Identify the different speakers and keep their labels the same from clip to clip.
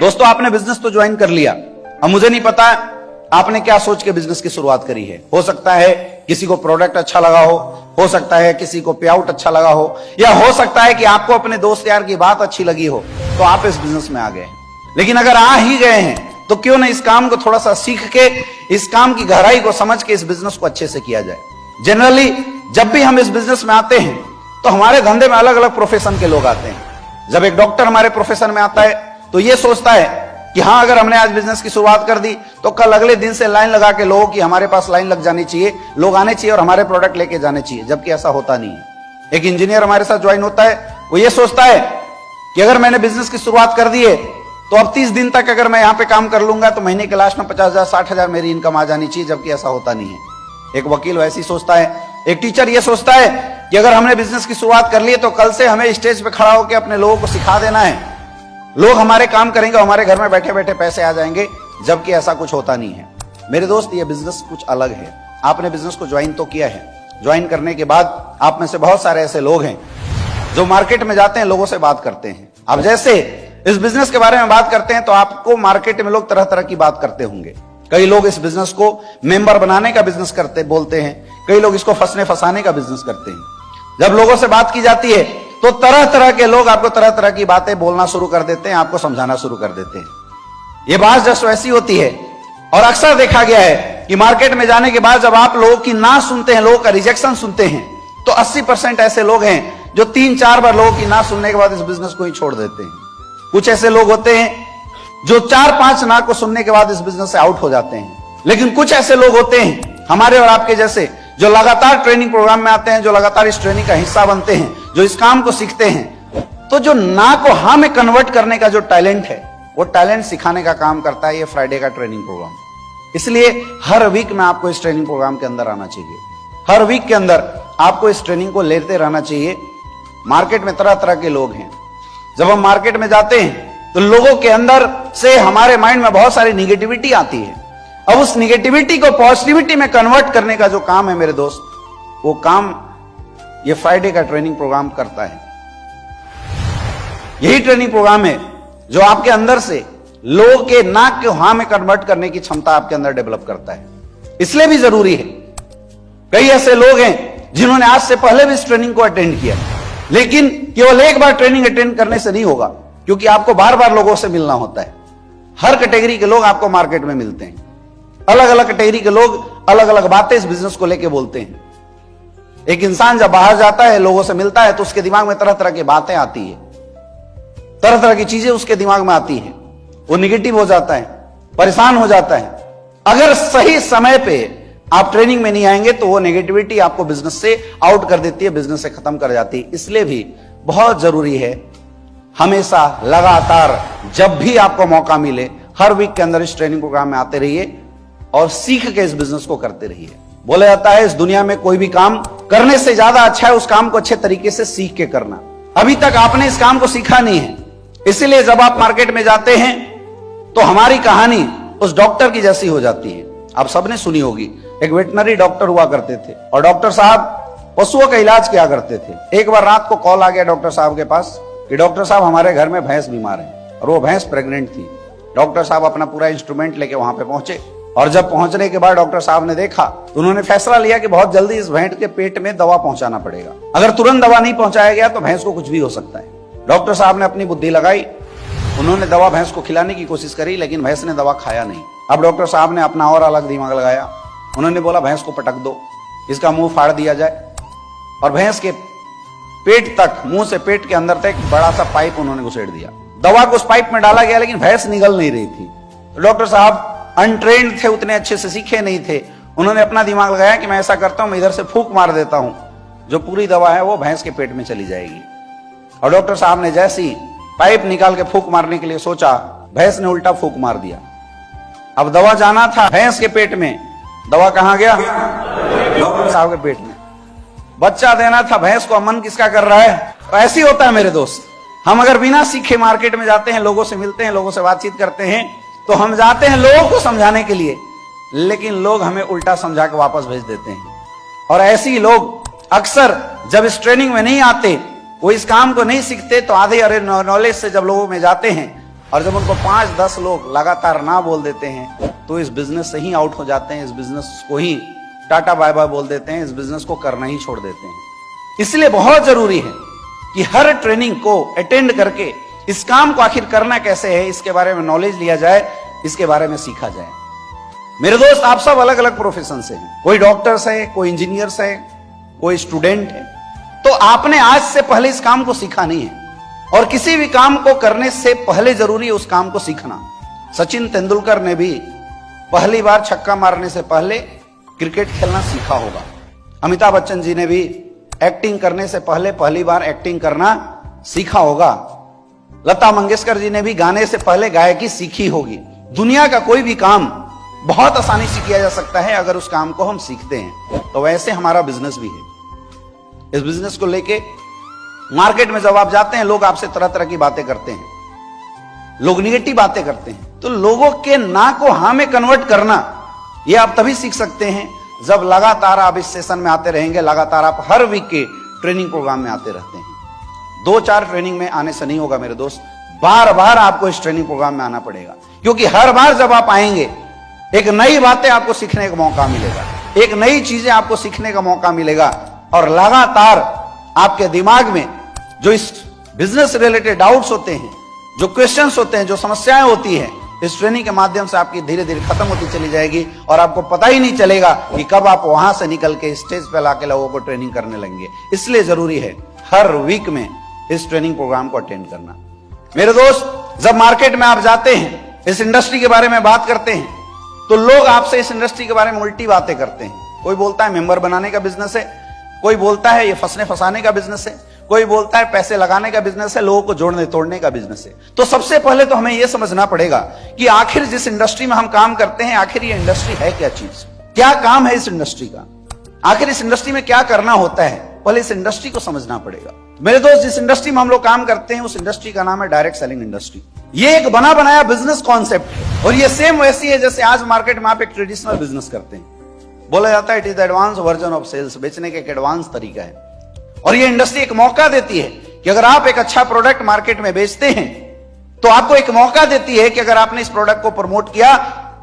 Speaker 1: दोस्तों, आपने बिजनेस तो ज्वाइन कर लिया। अब मुझे नहीं पता आपने क्या सोच के बिजनेस की शुरुआत करी है। हो सकता है किसी को प्रोडक्ट अच्छा लगा हो सकता है किसी को पे आउट अच्छा लगा हो, या हो सकता है कि आपको अपने दोस्त यार की बात अच्छी लगी हो तो आप इस बिजनेस में आ गए। लेकिन अगर आ ही गए हैं तो क्यों ना इस काम को थोड़ा सा सीख के, इस काम की गहराई को समझ के इस बिजनेस को अच्छे से किया जाए। जनरली जब भी हम इस बिजनेस में आते हैं तो हमारे धंधे में अलग अलग प्रोफेशन के लोग आते हैं। जब एक डॉक्टर हमारे प्रोफेशन में आता है तो ये सोचता है कि हाँ, अगर हमने आज बिजनेस की शुरुआत कर दी तो कल अगले दिन से लाइन लगा के लोगों की हमारे पास लाइन लग जानी चाहिए, लोग आने चाहिए और हमारे प्रोडक्ट लेके जाने चाहिए, जबकि ऐसा होता नहीं है। एक इंजीनियर हमारे साथ ज्वाइन होता है, वो ये सोचता है कि अगर मैंने बिजनेस की शुरुआत कर दी है तो अब 30 दिन तक अगर मैं यहां पे काम कर लूंगा तो महीने के लास्ट में 50,000 60,000 मेरी इनकम आ जानी चाहिए, जबकि ऐसा होता नहीं है। एक वकील वैसे ही सोचता है, एक टीचर ये सोचता है कि अगर हमने बिजनेस की शुरुआत कर ली तो कल से हमें स्टेज पे खड़ा होकर अपने लोगों को सिखा देना है, लोग हमारे काम करेंगे, हमारे घर में बैठे बैठे पैसे आ जाएंगे, जबकि ऐसा कुछ होता नहीं है। मेरे दोस्त, ये बिजनेस कुछ अलग है। आपने बिजनेस को ज्वाइन तो किया है, ज्वाइन करने के बाद आप में से बहुत सारे ऐसे लोग हैं जो मार्केट में जाते हैं, लोगों से बात करते हैं। अब जैसे इस बिजनेस के बारे में बात करते हैं तो आपको मार्केट में लोग तरह तरह की बात करते होंगे। कई लोग इस बिजनेस को मेंबर बनाने का बिजनेस करते बोलते हैं, कई लोग इसको फंसने फंसाने का बिजनेस करते हैं। जब लोगों से बात की जाती है तो तरह तरह के लोग आपको तरह तरह की बातें बोलना शुरू कर देते हैं, आपको समझाना शुरू कर देते हैं। ये बात जस्ट वैसी होती है और अक्सर देखा गया है कि मार्केट में जाने के बाद जब आप लोगों की ना सुनते हैं, लोगों का रिजेक्शन सुनते हैं, तो 80% ऐसे लोग हैं जो 3-4 बार लोगों की ना सुनने के बाद इस बिजनेस को ही छोड़ देते हैं। कुछ ऐसे लोग होते हैं जो 4-5 ना को सुनने के बाद इस बिजनेस से आउट हो जाते हैं। लेकिन कुछ ऐसे लोग होते हैं हमारे और आपके जैसे जो लगातार ट्रेनिंग प्रोग्राम में आते हैं, जो लगातार इस ट्रेनिंग का हिस्सा बनते हैं, जो इस काम को सीखते हैं, तो जो ना को हाँ में कन्वर्ट करने का जो टैलेंट है, वो टैलेंट सिखाने का काम करता है ये फ्राइडे का ट्रेनिंग प्रोग्राम। इसलिए हर वीक में आपको इस ट्रेनिंग प्रोग्राम के अंदर आना चाहिए। हर वीक के अंदर आपको इस ट्रेनिंग को लेते रहना चाहिए। मार्केट में तरह तरह के लोग हैं। जब हम मार्केट में जाते हैं तो लोगों के अंदर से हमारे माइंड में बहुत सारी निगेटिविटी आती है। अब उस निगेटिविटी को पॉजिटिविटी में कन्वर्ट करने का जो काम है मेरे दोस्त, वो काम ये फ्राइडे का ट्रेनिंग प्रोग्राम करता है। यही ट्रेनिंग प्रोग्राम है जो आपके अंदर से लोगों के नाक के हाँ में कन्वर्ट करने की क्षमता आपके अंदर डेवलप करता है। इसलिए भी जरूरी है। कई ऐसे लोग हैं जिन्होंने आज से पहले भी इस ट्रेनिंग को अटेंड किया, लेकिन केवल एक बार ट्रेनिंग अटेंड करने से नहीं होगा, क्योंकि आपको बार बार लोगों से मिलना होता है। हर कैटेगरी के लोग आपको मार्केट में मिलते हैं। अलग अलग कैटेगरी के लोग अलग अलग बातें इस बिजनेस को लेके बोलते हैं। एक इंसान जब बाहर जाता है, लोगों से मिलता है, तो उसके दिमाग में तरह तरह की बातें आती है, तरह तरह की चीजें उसके दिमाग में आती है। वो निगेटिव हो जाता है, परेशान हो जाता है। अगर सही समय पे आप ट्रेनिंग में नहीं आएंगे तो वो नेगेटिविटी आपको बिजनेस से आउट कर देती है, बिजनेस से खत्म कर जाती है। इसलिए भी बहुत जरूरी है हमेशा लगातार जब भी आपको मौका मिले हर वीक के अंदर इस ट्रेनिंग प्रोग्राम में आते रहिए और सीख के इस बिजनेस को करते रहिए। बोला जाता है इस दुनिया में कोई भी काम करने से ज्यादा अच्छा है उस काम को अच्छे तरीके से सीख के करना। अभी तक आपने इस काम को सीखा नहीं है, इसीलिए जब आप मार्केट में जाते हैं तो हमारी कहानी उस डॉक्टर की जैसी हो जाती है। आप सबने सुनी होगी, एक वेटनरी डॉक्टर हुआ करते थे और डॉक्टर साहब पशुओं का इलाज किया करते थे। एक बार रात को कॉल आ गया डॉक्टर साहब के पास कि डॉक्टर साहब हमारे घर में भैंस बीमार है, और वो भैंस प्रेग्नेंट थी। डॉक्टर साहब अपना पूरा इंस्ट्रूमेंट लेके वहां पे पहुंचे और जब पहुंचने के बाद डॉक्टर साहब ने देखा तो उन्होंने फैसला लिया कि बहुत जल्दी इस भैंस के पेट में दवा पहुंचाना पड़ेगा। अगर तुरंत दवा नहीं पहुंचाया गया तो भैंस को कुछ भी हो सकता है। डॉक्टर साहब ने अपनी बुद्धि लगाई, उन्होंने दवा भैंस को खिलाने की कोशिश करी, लेकिन भैंस ने दवा खाया नहीं। अब डॉक्टर साहब ने अपना और अलग दिमाग लगाया, उन्होंने बोला भैंस को पटक दो, इसका मुंह फाड़ दिया जाए, और भैंस के पेट तक, मुंह से पेट के अंदर तक बड़ा सा पाइप उन्होंने घुसेड़ दिया। दवा को उस पाइप में डाला गया, लेकिन भैंस निगल नहीं रही थी। तो डॉक्टर साहब अनट्रेन्ड थे, उतने अच्छे से सीखे नहीं थे। उन्होंने अपना दिमाग लगाया कि मैं ऐसा करता हूं, मैं इधर से फूंक मार देता हूं, जो पूरी दवा है वो भैंस के पेट में चली जाएगी। और डॉक्टर साहब ने जैसी पाइप निकाल के फूंक मारने के लिए सोचा, भैंस ने उल्टा फूंक मार दिया। अब दवा जाना था भैंस के पेट में, दवा कहां गया? डॉक्टर साहब के पेट में। बच्चा देना था भैंस को, मन किसका कर रहा है? तो ऐसे ही होता है मेरे दोस्त। हम अगर बिना सीखे मार्केट में जाते हैं, लोगों से मिलते हैं, लोगों से बातचीत करते हैं, तो हम जाते हैं लोगों को समझाने के लिए, लेकिन लोग हमें उल्टा समझा के वापस भेज देते हैं। और ऐसे ही लोग अक्सर जब इस ट्रेनिंग में नहीं आते, वो इस काम को नहीं सीखते, तो आधे अरे नॉलेज से जब लोगों में जाते हैं और जब उनको 5-10 लोग लगातार ना बोल देते हैं तो इस बिजनेस से ही आउट हो जाते हैं, इस बिजनेस को ही टाटा बाय बाय बोल देते हैं, इस बिजनेस को करना ही छोड़ देते हैं। इसलिए बहुत जरूरी है कि हर ट्रेनिंग को अटेंड करके इस काम को आखिर करना कैसे है इसके बारे में नॉलेज लिया जाए, इसके बारे में सीखा जाए। मेरे दोस्त, आप सब अलग अलग प्रोफेशन से हैं, कोई डॉक्टर्स है, कोई इंजीनियर्स है, कोई स्टूडेंट है। तो आपने आज से पहले इस काम को सीखा नहीं है, और किसी भी काम को करने से पहले जरूरी है उस काम को सीखना। सचिन तेंदुलकर ने भी पहली बार छक्का मारने से पहले क्रिकेट खेलना सीखा होगा। अमिताभ बच्चन जी ने भी एक्टिंग करने से पहले पहली बार एक्टिंग करना सीखा होगा। लता मंगेशकर जी ने भी गाने से पहले गायकी सीखी होगी। दुनिया का कोई भी काम बहुत आसानी से किया जा सकता है अगर उस काम को हम सीखते हैं। तो वैसे हमारा बिजनेस भी है। इस बिजनेस को लेके मार्केट में जब आप जाते हैं, लोग आपसे तरह तरह की बातें करते हैं, लोग निगेटिव बातें करते हैं। तो लोगों के ना को हाँ में कन्वर्ट करना, यह आप तभी सीख सकते हैं जब लगातार आप इस सेशन में आते रहेंगे, लगातार आप हर वीक के ट्रेनिंग प्रोग्राम में आते रहते हैं। 2-4 ट्रेनिंग में आने से नहीं होगा मेरे दोस्त, बार बार आपको इस ट्रेनिंग प्रोग्राम में आना पड़ेगा, क्योंकि हर बार जब आप आएंगे एक नई बातें आपको सीखने का मौका मिलेगा, एक नई चीजें आपको सीखने का मौका मिलेगा। और लगातार आपके दिमाग में जो इस बिजनेस रिलेटेड डाउट्स होते हैं, जो क्वेश्चंस होते हैं, जो समस्याएं होती हैं, इस ट्रेनिंग के माध्यम से आपकी धीरे धीरे खत्म होती चली जाएगी और आपको पता ही नहीं चलेगा कि कब आप वहां से निकल के स्टेज पे लाके लोगों को ट्रेनिंग करने लगेंगे। इसलिए जरूरी है हर वीक में इस ट्रेनिंग प्रोग्राम को अटेंड करना। मेरे दोस्त, जब मार्केट में आप जाते हैं, इस इंडस्ट्री के बारे में बात करते हैं, तो लोग आपसे इस इंडस्ट्री के बारे में उल्टी बातें करते हैं। कोई बोलता है मेंबर बनाने का बिजनेस है, कोई बोलता है ये फंसने फंसाने का बिजनेस है, कोई बोलता है पैसे लगाने का बिजनेस है, लोगों को जोड़ने तोड़ने का बिजनेस है। तो सबसे पहले तो हमें यह समझना पड़ेगा कि आखिर जिस इंडस्ट्री में हम काम करते हैं, आखिर ये इंडस्ट्री है क्या चीज, क्या काम है इस इंडस्ट्री का, आखिर इस इंडस्ट्री में क्या करना होता है, पहले इस इंडस्ट्री को समझना पड़ेगा। मेरे दोस्त, जिस इंडस्ट्री में हम लोग काम करते हैं उस इंडस्ट्री का नाम है डायरेक्ट सेलिंग इंडस्ट्री। ये एक बना बनाया बिजनेस कॉन्सेप्ट है और ये सेम वैसी है जैसे आज मार्केट में आप एक ट्रेडिशनल बिजनेस करते हैं। बोला जाता है it is the advance version of sales, बेचने का एक एडवांस तरीका है। और ये इंडस्ट्री एक मौका देती है कि अगर आप एक अच्छा प्रोडक्ट मार्केट में बेचते हैं तो आपको एक मौका देती है कि अगर आपने इस प्रोडक्ट को प्रमोट किया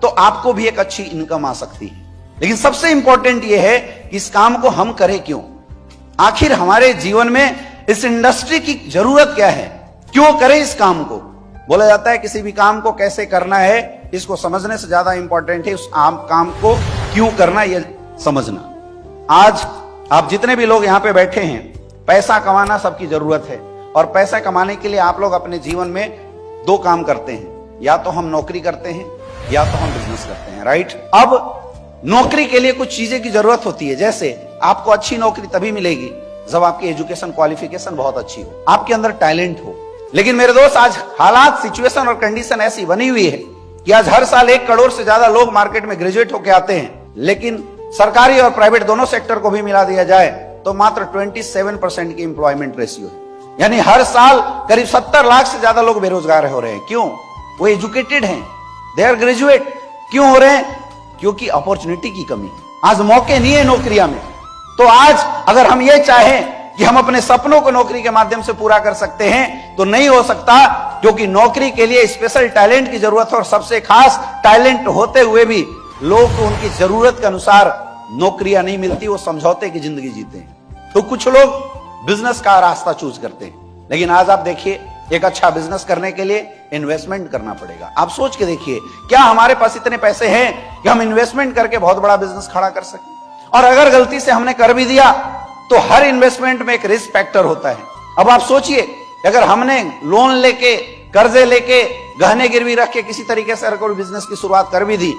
Speaker 1: तो आपको भी एक अच्छी इनकम आ सकती है। लेकिन सबसे इंपॉर्टेंट यह है कि इस काम को हम करें क्यों, आखिर हमारे जीवन में इस इंडस्ट्री की जरूरत क्या है, क्यों करें इस काम को। बोला जाता है किसी भी काम को कैसे करना है इसको समझने से ज्यादा इंपॉर्टेंट है उस काम को क्यों करना, यह समझना। आज आप जितने भी लोग यहां पे बैठे हैं, पैसा कमाना सबकी जरूरत है और पैसा कमाने के लिए आप लोग अपने जीवन में 2 काम करते हैं, या तो हम नौकरी करते हैं या तो हम बिजनेस करते हैं, राइट। अब नौकरी के लिए कुछ चीजें की जरूरत होती है, जैसे आपको अच्छी नौकरी तभी मिलेगी जब आपकी एजुकेशन क्वालिफिकेशन बहुत अच्छी हो, आपके अंदर टैलेंट हो। लेकिन मेरे दोस्त, आज हालात, सिचुएशन और कंडीशन ऐसी बनी हुई है कि आज हर साल 1 करोड़ से ज्यादा लोग मार्केट में ग्रेजुएट होकर आते हैं, लेकिन सरकारी और प्राइवेट दोनों सेक्टर को भी मिला दिया जाए तो मात्र 27% की एम्प्लॉयमेंट रेशियो है। यानी हर साल करीब 70 लाख से ज्यादा लोग बेरोजगार हो रहे हैं। क्यों? वो एजुकेटेड हैं, दे आर ग्रेजुएट। क्यों हो रहे हैं? क्योंकि अपॉर्चुनिटी की कमी है, आज मौके नहीं है नौकरियां में। तो आज अगर हम ये चाहें कि हम अपने सपनों को नौकरी के माध्यम से पूरा कर सकते हैं तो नहीं हो सकता, क्योंकि नौकरी के लिए स्पेशल टैलेंट की जरूरत है और सबसे खास टैलेंट होते हुए भी लोग को उनकी जरूरत के अनुसार नौकरियां नहीं मिलती, वो समझौते की जिंदगी जीते हैं। तो कुछ लोग बिजनेस का रास्ता चूज करते हैं, लेकिन आज आप देखिए एक अच्छा बिजनेस करने के लिए इन्वेस्टमेंट करना पड़ेगा। आप सोच के देखिए, क्या हमारे पास इतने पैसे हैं कि हम इन्वेस्टमेंट करके बहुत बड़ा बिजनेस खड़ा कर सकें? और अगर गलती से हमने कर भी दिया तो हर इन्वेस्टमेंट में एक रिस्क फैक्टर होता है। अब आप सोचिए, अगर हमने लोन लेके, कर्जे लेके, गहने गिरवी रख के किसी तरीके से अगर कोई बिजनेस की शुरुआत कर भी दी,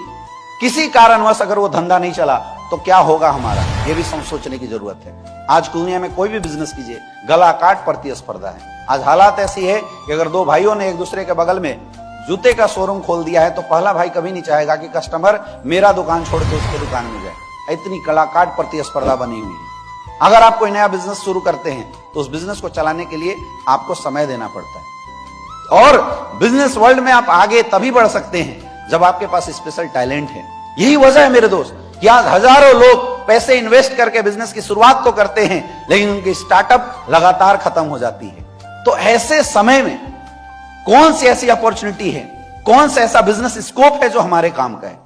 Speaker 1: किसी कारणवश अगर वो धंधा नहीं चला तो क्या होगा हमारा, ये भी सोचने की जरूरत है। आज दुनिया में कोई भी बिजनेस कीजिए, गला काट प्रतिस्पर्धा है। आज हालात ऐसी है कि अगर 2 भाइयों ने एक दूसरे के बगल में जूते का शोरूम खोल दिया है तो पहला भाई कभी नहीं चाहेगा कि कस्टमर मेरा दुकान छोड़ के उसके दुकान में जाए। इतनी कलाकाट प्रतिस्पर्धा बनी हुई है। अगर आप कोई नया बिजनेस शुरू करते हैं तो उस बिजनेस को चलाने के लिए आपको समय देना पड़ता है, और बिजनेस वर्ल्ड में आप आगे तभी बढ़ सकते हैं जब आपके पास स्पेशल टैलेंट है। यही वजह है मेरे दोस्त कि आज हजारों लोग पैसे इन्वेस्ट करके बिजनेस की शुरुआत तो करते हैं, लेकिन उनकी स्टार्टअप लगातार खत्म हो जाती है। तो ऐसे समय में कौन सी ऐसी अपॉर्चुनिटी है, कौन सा ऐसा बिजनेस स्कोप है जो हमारे काम का है।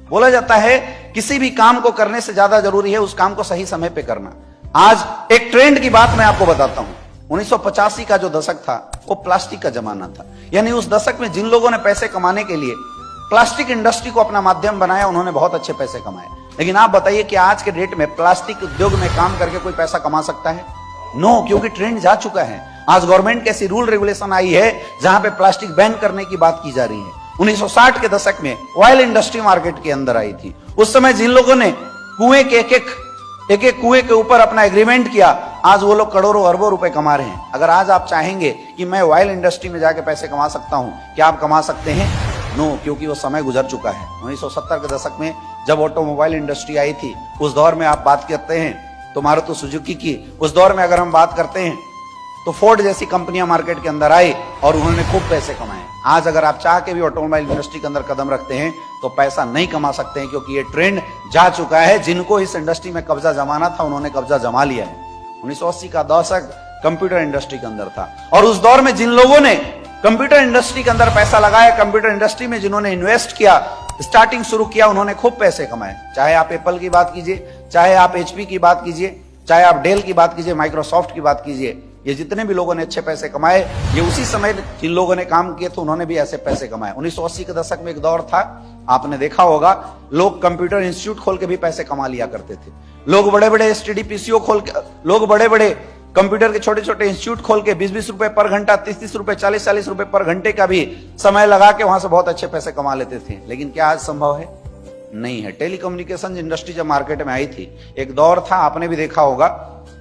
Speaker 1: बोला जाता है किसी भी काम को करने से ज्यादा जरूरी है उस काम को सही समय पे करना। आज एक ट्रेंड की बात मैं आपको बताता हूं। 1985 का जो दशक था वो प्लास्टिक का जमाना था। यानी उस दशक में जिन लोगों ने पैसे कमाने के लिए प्लास्टिक इंडस्ट्री को अपना माध्यम बनाया उन्होंने बहुत अच्छे पैसे कमाए। लेकिन आप बताइए कि आज के डेट में प्लास्टिक उद्योग में काम करके कोई पैसा कमा सकता है? नो, क्योंकि ट्रेंड जा चुका है। आज गवर्नमेंट की ऐसी रूल रेगुलेशन आई है जहां पे प्लास्टिक बैन करने की बात की जा रही है। 1960 के दशक में ऑयल इंडस्ट्री मार्केट के अंदर आई थी। उस समय जिन लोगों ने कुएं के एक एक कुएं के ऊपर अपना एग्रीमेंट किया, आज वो लोग करोड़ों अरबों रुपए कमा रहे हैं। अगर आज आप चाहेंगे कि मैं ऑयल इंडस्ट्री में जाके पैसे कमा सकता हूं, क्या आप कमा सकते हैं? नो, क्योंकि वो समय गुजर चुका है। 1970 के दशक में जब ऑटोमोबाइल इंडस्ट्री आई थी, उस दौर में आप बात करते हैं तो मारुति सुजुकी की, उस दौर में अगर हम बात करते हैं तो फोर्ड जैसी कंपनियां मार्केट के अंदर आई और उन्होंने खूब पैसे कमाए। आज अगर आप चाह के भी ऑटोमोबाइल इंडस्ट्री के अंदर कदम रखते हैं तो पैसा नहीं कमा सकते हैं, क्योंकि ये ट्रेंड जा चुका है। जिनको इस इंडस्ट्री में कब्जा जमाना था उन्होंने कब्जा जमा लिया है। 1980 का दशक कंप्यूटर इंडस्ट्री के अंदर था और उस दौर में जिन लोगों ने कंप्यूटर इंडस्ट्री के अंदर पैसा लगाया, कंप्यूटर इंडस्ट्री में जिन्होंने इन्वेस्ट किया, स्टार्टिंग शुरू किया, उन्होंने खूब पैसे कमाए। चाहे आप एप्पल की बात कीजिए, चाहे आप HP की बात कीजिए, चाहे आप डेल की बात कीजिए, माइक्रोसॉफ्ट की बात कीजिए, ये जितने भी लोगों ने अच्छे पैसे कमाए, ये उसी समय जिन लोगों ने काम किए थे उन्होंने भी ऐसे पैसे कमाए। 1980 के दशक में एक दौर था, आपने देखा होगा, लोग कंप्यूटर इंस्टीट्यूट खोल के भी पैसे कमा लिया करते थे। लोग बड़े बड़े STD PCO खोल के, लोग बड़े बड़े कंप्यूटर के छोटे छोटे इंस्टीट्यूट खोल के 20-20 रुपए पर घंटा, 30-30 रुपए, 40-40 रुपए पर घंटे का भी समय लगा के वहां से बहुत अच्छे पैसे कमा लेते थे। लेकिन क्या आज संभव है? नहीं है। टेलीकम्युनिकेशन इंडस्ट्री जब मार्केट में आई थी, एक दौर था, आपने भी देखा होगा,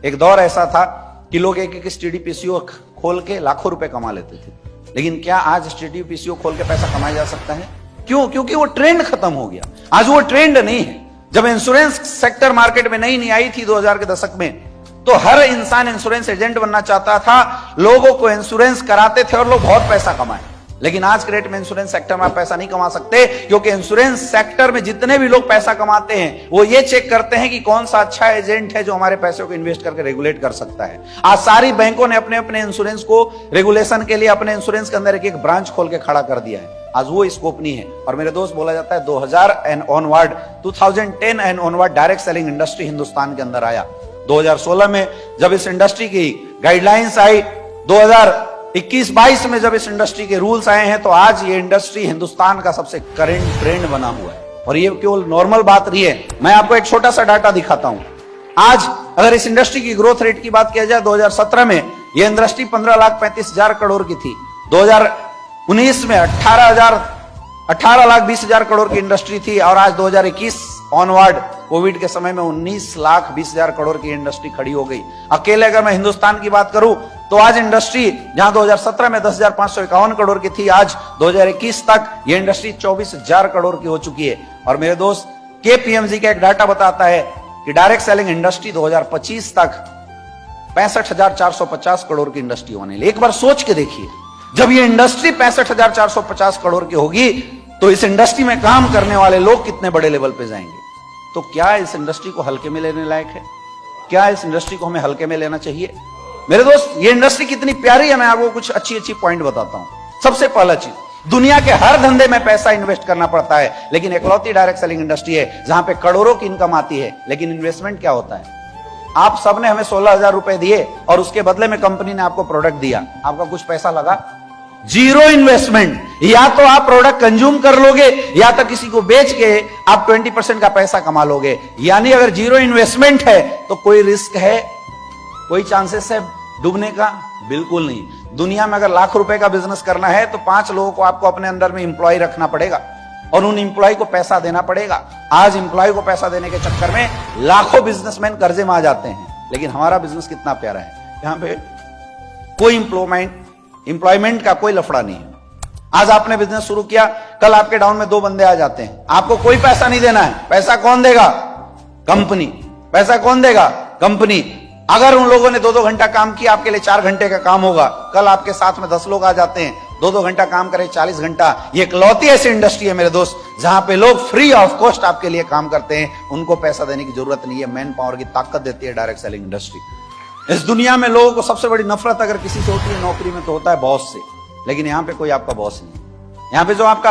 Speaker 1: एक दौर ऐसा था कि लोग एक एक STD PCO खोल के लाखों रुपए कमा लेते थे। लेकिन क्या आज STD PCO खोल के पैसा कमाया जा सकता है? क्यों? क्योंकि वो ट्रेंड खत्म हो गया। आज वो ट्रेंड नहीं है। जब इंश्योरेंस सेक्टर मार्केट में नई आई थी 2000 के दशक में, तो हर इंसान इंश्योरेंस एजेंट बनना चाहता था, लोगों को इंश्योरेंस कराते थे और लोग बहुत पैसा कमाए। लेकिन आज के रेट में इंश्योरेंस सेक्टर में आप पैसा नहीं कमा सकते, क्योंकि इंश्योरेंस सेक्टर में जितने भी लोग पैसा कमाते हैं वो ये चेक करते हैं कि कौन सा अच्छा एजेंट है जो हमारे पैसों को इन्वेस्ट करके रेगुलेट कर सकता है। आज सारी बैंकों ने अपने अपने इंश्योरेंस को रेगुलेशन के लिए अपने इंश्योरेंस के अंदर एक एक ब्रांच खोल के खड़ा कर दिया है। आज वो स्कोप नहीं है। और मेरे दोस्त, बोला जाता है 2000 and onward, 2010 and onward direct selling industry Hindustan के अंदर आया। 2016 में जब इस इंडस्ट्री की गाइडलाइंस आई, 2021-22 में जब इस इंडस्ट्री के रूल्स आए हैं, तो आज ये इंडस्ट्री हिंदुस्तान का सबसे करंट ट्रेंड बना हुआ है। और ये केवल नॉर्मल बात रही है। मैं आपको एक छोटा सा डाटा दिखाता हूं। आज अगर इस इंडस्ट्री की ग्रोथ रेट की बात किया जाए, 2017 में ये इंडस्ट्री 15,35,000 करोड़ की थी। 2019 में 18,20,000 करोड़ की इंडस्ट्री थी। और आज 2021 ऑनवर्ड कोविड के समय में 19,20,000 करोड़ की इंडस्ट्री खड़ी हो गई। अकेले अगर मैं हिंदुस्तान की बात करूं तो आज इंडस्ट्री जहां 2017 में 10,551 करोड़ की थी, आज 2021 तक ये इंडस्ट्री 24,000 करोड़ की हो चुकी है। और मेरे दोस्त, KPMG का एक डाटा बताता है कि डायरेक्ट सेलिंग इंडस्ट्री 2025 तक 65,450 करोड़ की इंडस्ट्री होने लगी। एक बार सोच के देखिए, जब ये इंडस्ट्री 65,450 करोड़ की होगी तो इस इंडस्ट्री में काम करने वाले लोग कितने बड़े लेवल पे जाएंगे। तो क्या इस इंडस्ट्री को हल्के में लेने लायक है? क्या इस इंडस्ट्री को हमें हल्के में लेना चाहिए? मेरे दोस्त, ये इंडस्ट्री कितनी प्यारी है, मैं आपको कुछ अच्छी अच्छी पॉइंट बताता हूं। सबसे पहला चीज, दुनिया के हर धंधे में पैसा इन्वेस्ट करना पड़ता है, लेकिन इकलौती डायरेक्ट सेलिंग इंडस्ट्री है जहां पे करोड़ों की इनकम आती है। लेकिन इन्वेस्टमेंट क्या होता है? आप सबने हमें 16,000 रुपए दिए और उसके बदले में कंपनी ने आपको प्रोडक्ट दिया, आपका कुछ पैसा लगा? Zero investment. या तो आप प्रोडक्ट कंज्यूम कर लोगे या तो किसी को बेच के आप 20% का पैसा कमा लोगे। यानी अगर जीरो इन्वेस्टमेंट है तो कोई रिस्क है, कोई चांसेस है डूबने का? बिल्कुल नहीं। दुनिया में अगर लाख रुपए का बिजनेस करना है तो 5 लोगों को आपको अपने अंदर में इंप्लॉय रखना पड़ेगा और उन इंप्लॉय को पैसा देना पड़ेगा। आज इंप्लॉय को पैसा देने के चक्कर में लाखों बिजनेसमैन कर्जे में आ जाते हैं। लेकिन हमारा बिजनेस कितना प्यारा है, यहां पे कोई इंप्लॉयमेंट का कोई लफड़ा नहीं है। आज आपने बिजनेस शुरू किया, कल आपके डाउन में 2 बंदे आ जाते हैं, आपको कोई पैसा नहीं देना है। पैसा कौन देगा? कंपनी। पैसा कौन देगा? कंपनी। अगर उन लोगों ने 2-2 घंटा काम किया, आपके लिए 4 घंटे का काम होगा। कल आपके साथ में 10 लोग आ जाते हैं, 2-2 घंटा काम करें, 40 घंटा। ये इकलौती ऐसी इंडस्ट्री है मेरे दोस्त जहां पे लोग फ्री ऑफ कॉस्ट आपके लिए काम करते हैं, उनको पैसा देने की जरूरत नहीं है। मैन पावर की ताकत देती है डायरेक्ट सेलिंग इंडस्ट्री। इस दुनिया में लोगों को सबसे बड़ी नफरत अगर किसी से होती है नौकरी में तो होता है बॉस से। लेकिन यहां पे कोई आपका बॉस नहीं है। यहां पे जो आपका